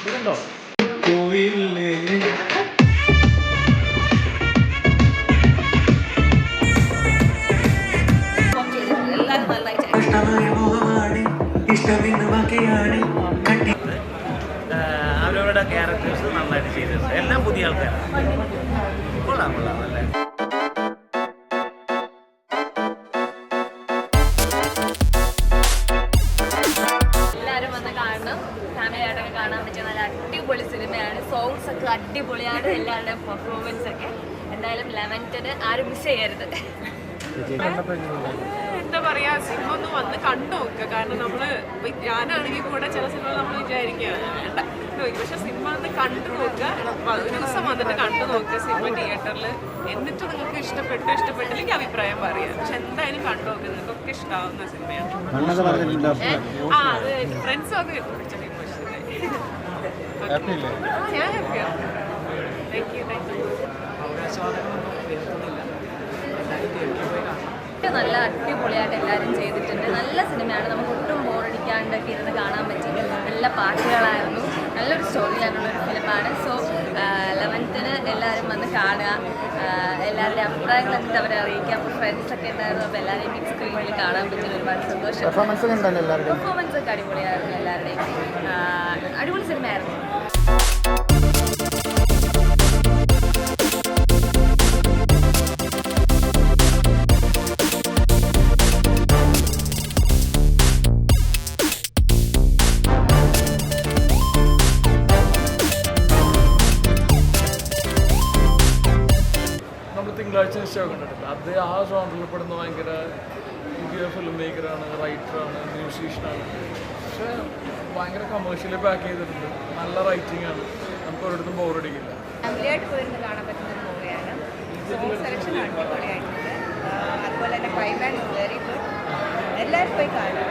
ഇതുണ്ടോ കോവിലേ അവരവരുടെ ക്യാരക്ടേഴ്സ് നന്നായിട്ട് ചെയ്തിട്ടുണ്ട്. എല്ലാം പുതിയ ആൾക്കാരാണ്. കൊള്ളാം കൊള്ളാം നല്ല. എല്ലാവരും വന്ന് കാണണം. ഫാമിലിയായിട്ടൊക്കെ കാണാൻ പറ്റിയ നല്ല അടിപൊളി സിനിമയാണ്. സോങ്സ് ഒക്കെ അടിപൊളിയാണ്. എല്ലാവരുടെയും പെർഫോമൻസ് ഒക്കെ. എന്തായാലും 11th ആരും മിസ് ചെയ്യരുത്. എന്താ പറയാ, സിനിമ ഒന്ന് വന്ന് കണ്ടു നോക്കുക. കാരണം നമ്മള് ഞാനാണെങ്കിൽ കൂടെ ചില സിനിമകൾ നമ്മൾ വിചാരിക്കുകയാണ് വേണ്ട, പക്ഷെ സിനിമ ഒന്ന് കണ്ടു നോക്കുക. ഒരു ദിവസം വന്നിട്ട് കണ്ടു നോക്കുക സിനിമ തിയേറ്ററിൽ. എന്നിട്ട് നിങ്ങൾക്ക് ഇഷ്ടപ്പെട്ടില്ലെങ്കിൽ അഭിപ്രായം പറയാം. പക്ഷെ എന്തായാലും കണ്ടു നോക്കുക, നിങ്ങൾക്കൊക്കെ ഇഷ്ടമാവുന്ന സിനിമയാണ്. അത് ഫ്രണ്ട്സും ഒക്കെ വിളിച്ചത് ഞാൻ ഹാപ്പിയാണ്. Thank you. നല്ല അടിപൊളിയായിട്ട് എല്ലാവരും ചെയ്തിട്ടുണ്ട്. നല്ല സിനിമയാണ്. നമുക്ക് ഒട്ടും ബോറടിക്കാണ്ടൊക്കെ ഇരുന്ന് കാണാൻ പറ്റി. നല്ല പാട്ടുകളായിരുന്നു. നല്ലൊരു സ്റ്റോറി ലൈനുള്ളൊരു ഫിലിമാണ്. സോ 11th എല്ലാവരും വന്ന് കാണുക. എല്ലാവരുടെയും അഭിപ്രായങ്ങൾ എന്നിട്ട് അവരെ അറിയിക്കാം. ഫ്രണ്ട്സൊക്കെ ഉണ്ടായിരുന്നു. അപ്പോൾ എല്ലാവരെയും ബിഗ് സ്ക്രീനിൽ കാണാൻ പറ്റിയ ഒരുപാട് സന്തോഷം. പെർഫോമൻസ് ഒക്കെ അടിപൊളിയായിരുന്നു. എല്ലാവരുടെയും അടിപൊളി സിനിമയായിരുന്നു. തിങ്കളാഴ്ച നിശ്ചയം കണ്ടിട്ടുണ്ട്. അത് ആ ജോണറിൽ പെടുന്ന ഭയങ്കര പുതിയ ഫിലിം മേക്കറാണ്, റൈറ്ററാണ്, മ്യൂസീഷ്യനാണ്. പക്ഷേ ഭയങ്കര കമേഴ്ഷ്യലി പാക്ക് ചെയ്തിട്ടുണ്ട്. നല്ല റൈറ്റിംഗ് ആണ്. നമുക്ക് ഒരിടത്തും ബോറടിക്കില്ല. ഫാമിലിയായിട്ട് പോയിരുന്ന് കാണാൻ പറ്റുന്ന ഒരു മൂവിയാണ്. സോങ് സെലക്ഷൻ അടിപൊളിയായിട്ടുണ്ട്. അതുപോലെ തന്നെ ക്ലൈമാക്സ് വെരി ഗുഡ്. എല്ലാവരും പോയി കാണാം.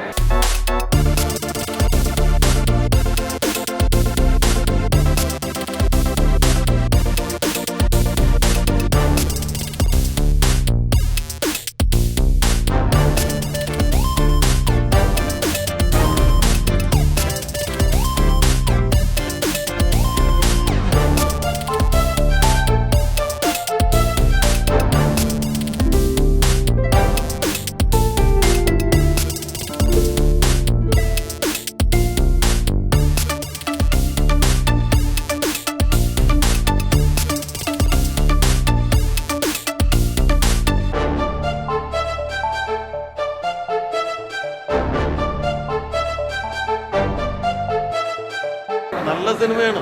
നല്ല സിനിമയാണ്.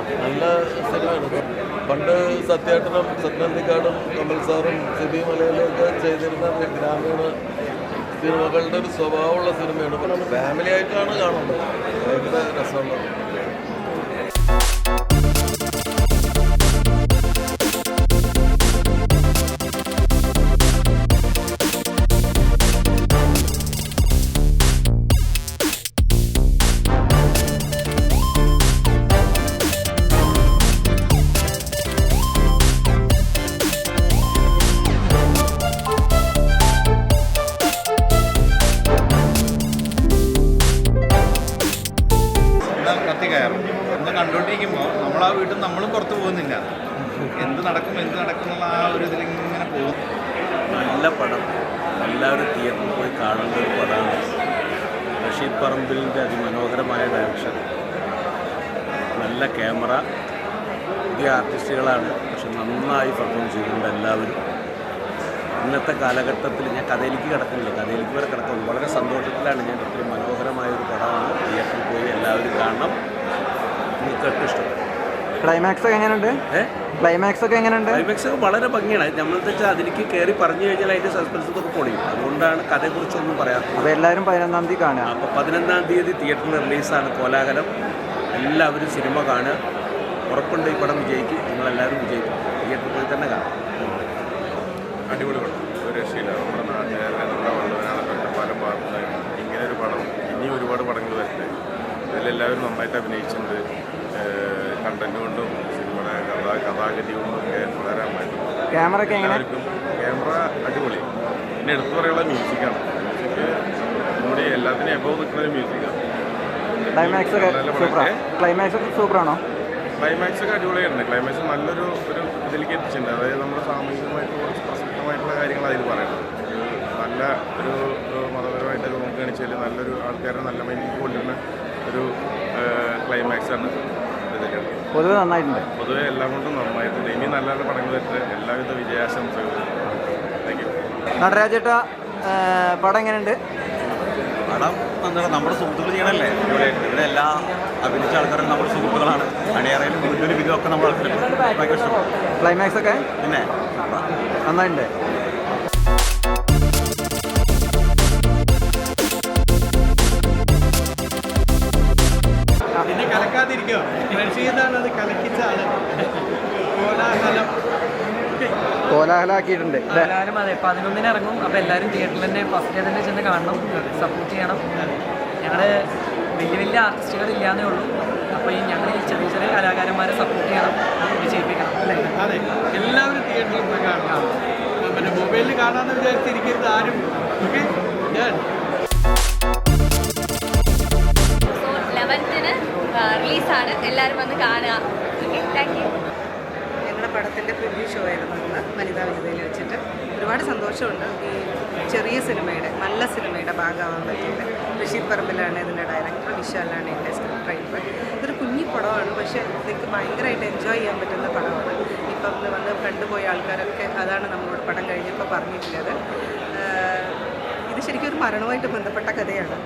പണ്ട് സത്യേട്ടനും സത്യനന്ദിക്കാടും കമൽ സാറും സിബി മലയിലൊക്കെ ചെയ്തിരുന്ന ഗ്രാമീണ സിനിമകളുടെ ഒരു സ്വഭാവമുള്ള സിനിമയാണ്. ഇപ്പം ഫാമിലി ആയിട്ടാണ് കാണുന്നത്. ഭയങ്കര രസമുള്ളത്. എന്ന് കണ്ടുകൊണ്ടിരിക്കുമ്പോൾ നമ്മൾ ആ വീട്ടിൽ നമ്മളും പുറത്ത് പോകുന്നില്ല. എന്ത് നടക്കും എന്നുള്ള ആ ഒരു ഇതിലിങ്ങനെ പോകും. നല്ല പടം. എല്ലാവരും തിയേറ്ററിൽ പോയി കാണേണ്ട ഒരു പടമാണ്. ബഷീർ പറമ്പിലിൻ്റെ അതിമനോഹരമായ ഡയറക്ഷൻ, നല്ല ക്യാമറ, പുതിയ ആർട്ടിസ്റ്റുകളാണ്. പക്ഷെ നന്നായി പെർഫോം ചെയ്തിട്ടുണ്ട് എല്ലാവരും. ഇന്നത്തെ കാലഘട്ടത്തിൽ ഞാൻ കഥയിലേക്ക് കിടക്കുന്നില്ല, കഥയിലേക്ക് വരെ കിടക്കുന്നു. വളരെ സന്തോഷത്തിലാണ് ഞാൻ. ഇത്രയും മനോഹരമായൊരു പടമാണ്. തിയേറ്ററിൽ പോയി എല്ലാവരും കാണണം. നിങ്ങൾക്കൊക്കെ ഇഷ്ടപ്പെടും. ക്ലൈമാക്സ് ഒക്കെ എങ്ങനെയുണ്ട്? ക്ലൈമാക്സ് ഒക്കെ വളരെ ഭംഗിയാണ്. നമ്മളെന്ന് വെച്ചാൽ അതിലേക്ക് കയറി പറഞ്ഞു കഴിഞ്ഞാൽ അതിൻ്റെ സസ്പെൻസ് ഒക്കെ പൊളിയും. അതുകൊണ്ടാണ് കഥയെക്കുറിച്ചൊന്നും പറയാത്തത്. അപ്പോൾ എല്ലാവരും 11ാം തീയതി കാണുക. അപ്പോൾ 11ാം തീയതി തിയേറ്ററിൽ റിലീസാണ് കോലാഹലം. എല്ലാവരും സിനിമ കാണുക. ഉറപ്പുണ്ട് ഈ പടം വിജയിക്കും. നിങ്ങളെല്ലാവരും വിജയിക്കും. തിയേറ്ററിൽ പോയി തന്നെ കാണാം. അടിപൊളി പടം. ഒരു രക്ഷയില്ല. നമ്മുടെ നാട്ടുകാരുടെ നമ്മുടെ വള്ളവനാണ് പല ഭാഗത്തും ഇങ്ങനൊരു പടം ഇനിയും ഒരുപാട് പടങ്ങൾ വരട്ടെ. ഇതിലെല്ലാവരും നന്നായിട്ട് അഭിനയിച്ചിട്ടുണ്ട്. കണ്ടന്റ് കൊണ്ടും സിനിമയുടെ കഥാഗതി കൊണ്ടും ഒക്കെ വളരെ നന്നായിട്ടുണ്ട്. ക്യാമറ എല്ലാവർക്കും ക്യാമറ അടിപൊളി. പിന്നെ പിന്നെ എടുത്തു പറയാനുള്ള മ്യൂസിക്കാണ്. മ്യൂസിക് നമ്മുടെ എല്ലാത്തിനും എബവ് നിൽക്കുന്ന ഒരു മ്യൂസിക്കാണ്. ക്ലൈമാക്സ് ഒക്കെ സൂപ്പറാണോ? ക്ലൈമാക്സ് ഒക്കെ അടിപൊളിയായിരുന്നു. ക്ലൈമാക്സ് നല്ലൊരു ഇതിലേക്ക് എത്തിച്ചിട്ടുണ്ട്. അതായത് നമ്മുടെ സാമൂഹികമായിട്ട് കുറച്ച് പ്രസക്തമായിട്ടുള്ള കാര്യങ്ങൾ അതിൽ പറയുന്നത്. നല്ല ഒരു മതപരമായിട്ടൊക്കെ നോക്കുകയാണെന്ന് വെച്ചാൽ നല്ലൊരു ആൾക്കാരെ നല്ല മൈൻഡിലേക്ക് കൊണ്ടുവരുന്ന ഒരു ക്ലൈമാക്സാണ് ഇതിൽ. പൊതുവെ നന്നായിട്ടുണ്ട്. പൊതുവെ എല്ലാം കൊണ്ടും നന്നായിട്ടുണ്ട്. ഇനി നല്ല നല്ല പടങ്ങൾ വെച്ച് എല്ലാവിധ വിജയാശംസകളും. Thank you. നടരാജേട്ടാ, പടം എങ്ങനെയുണ്ട്? പടം എന്താ നമ്മുടെ സുഹൃത്തുക്കൾ ചെയ്യണമല്ലേ. ഇവിടെ എല്ലാ അഭിനയിച്ച ആൾക്കാരും നമ്മുടെ സുഹൃത്തുക്കളാണ്. അണിയറയിലും മുന്നൊരു വിധമൊക്കെ നമ്മൾ ഭയങ്കര ഇഷ്ടമാണ്. ക്ലൈമാക്സ് ഒക്കെ പിന്നെ നന്നായിട്ടുണ്ട്. പിന്നെ കലക്കാതിരിക്കുക റഷീദാണത് കലക്കിച്ച ആള്. കോലാഹലാക്കിയിട്ടുണ്ട്. എല്ലാവരും അതെ 11-ന് ഇറങ്ങും. അപ്പോൾ എല്ലാവരും തിയേറ്ററിൽ തന്നെ ഫസ്റ്റ് ഡേ തന്നെ ചെന്ന് കാണണം, സപ്പോർട്ട് ചെയ്യണം. ഞങ്ങൾ വലിയ വലിയ ആർട്ടിസ്റ്റുകൾ ഇല്ലാന്നേ ഉള്ളൂ. അപ്പോൾ ഞങ്ങൾ ഈ ചെറിയ ചെറിയ കലാകാരന്മാരെ സപ്പോർട്ട് ചെയ്യണം, വിജയിപ്പിക്കണം അല്ലേ? അതെ, എല്ലാവരും തിയേറ്ററിൽ പോയി കാണണം. പിന്നെ മൊബൈലിൽ കാണാമെന്ന് വിചാരിച്ചിരിക്കരുത് ആരും. ഓക്കെ, ഞാൻ 11-ന് റിലീസാണ്. എല്ലാവരും വന്ന് കാണുക. Okay, thank you. ഞങ്ങളുടെ പടത്തിൻ്റെ പ്രിവ്യൂ ഷോ ആയിരുന്നു ഇന്ന് വനിതാ വിനിതയിൽ വെച്ചിട്ട്. ഒരുപാട് സന്തോഷമുണ്ട് ഈ ചെറിയ സിനിമയുടെ, നല്ല സിനിമയുടെ ഭാഗമാകാൻ പറ്റിയത്. റഷീദ് പറമ്പിലാണ് ഇതിൻ്റെ ഡയറക്ടർ, വിശാലാണ് എൻ്റെ സ്ക്രിപ്റ്റ് റൈറ്റർ. ഇതൊരു കുഞ്ഞി പടമാണ്, പക്ഷേ എനിക്ക് ഭയങ്കരമായിട്ട് എൻജോയ് ചെയ്യാൻ പറ്റുന്ന പടമാണ്. ഇപ്പം വന്ന് കണ്ടുപോയ ആൾക്കാരൊക്കെ അതാണ് നമ്മളോട് പടം കഴിഞ്ഞപ്പോൾ പറഞ്ഞിട്ടുള്ളത്. ഇത് ശരിക്കും ഒരു മരണവുമായിട്ട് ബന്ധപ്പെട്ട കഥയാണ്.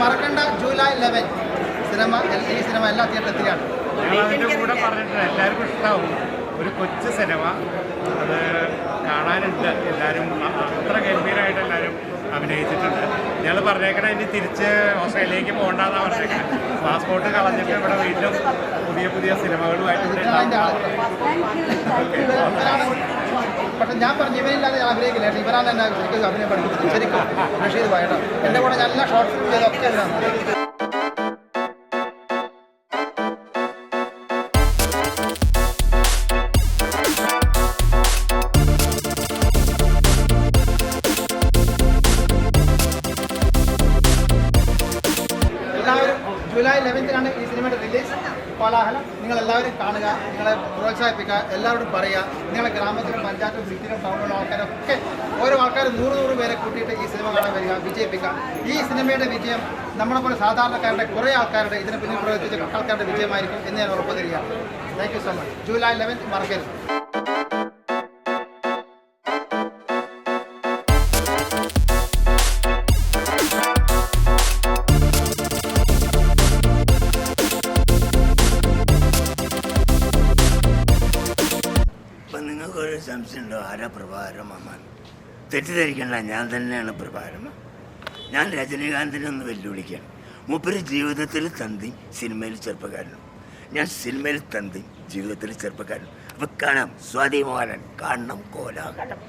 മറക്കണ്ട ജൂലൈ 11 സിനിമ. ഈ സിനിമ എല്ലാ തിയേറ്ററിലെത്തിയാണ്. ഞങ്ങളതിൻ്റെ കൂടെ പറഞ്ഞിട്ടുണ്ട്, എല്ലാവർക്കും ഇഷ്ടമാവും. ഒരു കൊച്ചു സിനിമ, അത് കാണാനുണ്ട്. എല്ലാവരും അത്ര ഗംഭീരമായിട്ട് എല്ലാവരും അഭിനയിച്ചിട്ടുണ്ട്. ഞങ്ങൾ പറഞ്ഞേക്കണേ ഇനി തിരിച്ച് ഓസ്ട്രേലിയയിലേക്ക് പോകണ്ടെന്നാണ് പറഞ്ഞേക്കണേ. പാസ്പോർട്ട് കളഞ്ഞിട്ട് ഇവിടെ വീണ്ടും പുതിയ പുതിയ സിനിമകളുമായിട്ട് ഇവിടെ പക്ഷെ ഞാൻ പറഞ്ഞു ഇവരില്ലാതെ ഞാൻ അഭിനയിക്കില്ല. ഇവരാണ് എന്നെ ശരിക്കും അഭിനയം പഠിപ്പിച്ചത്. ശരിക്കും റഷീദ് ഭായിട്ടോ എൻ്റെ കൂടെ നല്ല ഷോർട്ട് ഫിലിം ചെയ്തൊക്കെ ഇവരാണ്. എല്ലാവരും ജൂലൈ 11 ഈ സിനിമയുടെ റിലീസ്. കോലാഹലം നിങ്ങളെല്ലാവരും കാണുക, നിങ്ങളെ പ്രോത്സാഹിപ്പിക്കുക, എല്ലാവരോടും പറയുക. നിങ്ങളെ ഗ്രാമത്തിലും പഞ്ചായത്തിലും സിറ്റിയിലും ടൗണിലുള്ള ആൾക്കാരൊക്കെ ഓരോ ആൾക്കാർ 100 പേരെ കൂട്ടിയിട്ട് ഈ സിനിമ കാണാൻ വരിക, വിജയിപ്പിക്കുക. ഈ സിനിമയുടെ വിജയം നമ്മളെപ്പോലെ സാധാരണക്കാരുടെ കുറേ ആൾക്കാരുടെ ഇതിനെ പിന്നിൽ പ്രവർത്തിച്ച ആൾക്കാരുടെ വിജയമായിരിക്കും എന്ന് ഞാൻ ഉറപ്പ് തരിക. Thank you so much. July 11 മറക്കരുത്. നിങ്ങൾക്കൊരു സംശയമുണ്ടോ ആരാ പ്രഭാകരമാൻ? തെറ്റിദ്ധരിക്കേണ്ട, ഞാൻ തന്നെയാണ് പ്രഭാകരമാൻ. ഞാൻ രജനീകാന്തിനൊന്ന് വെല്ലുവിളിക്കുകയാണ്. മൂപ്പര് ജീവിതത്തിൽ തന്തി, സിനിമയിൽ ചെറുപ്പക്കാരനും. ഞാൻ സിനിമയിൽ തന്തി, ജീവിതത്തിൽ ചെറുപ്പക്കാരനും. അപ്പം കാണാം സ്വാതി മോഹനൻ, കാണണം കോലാഹലം.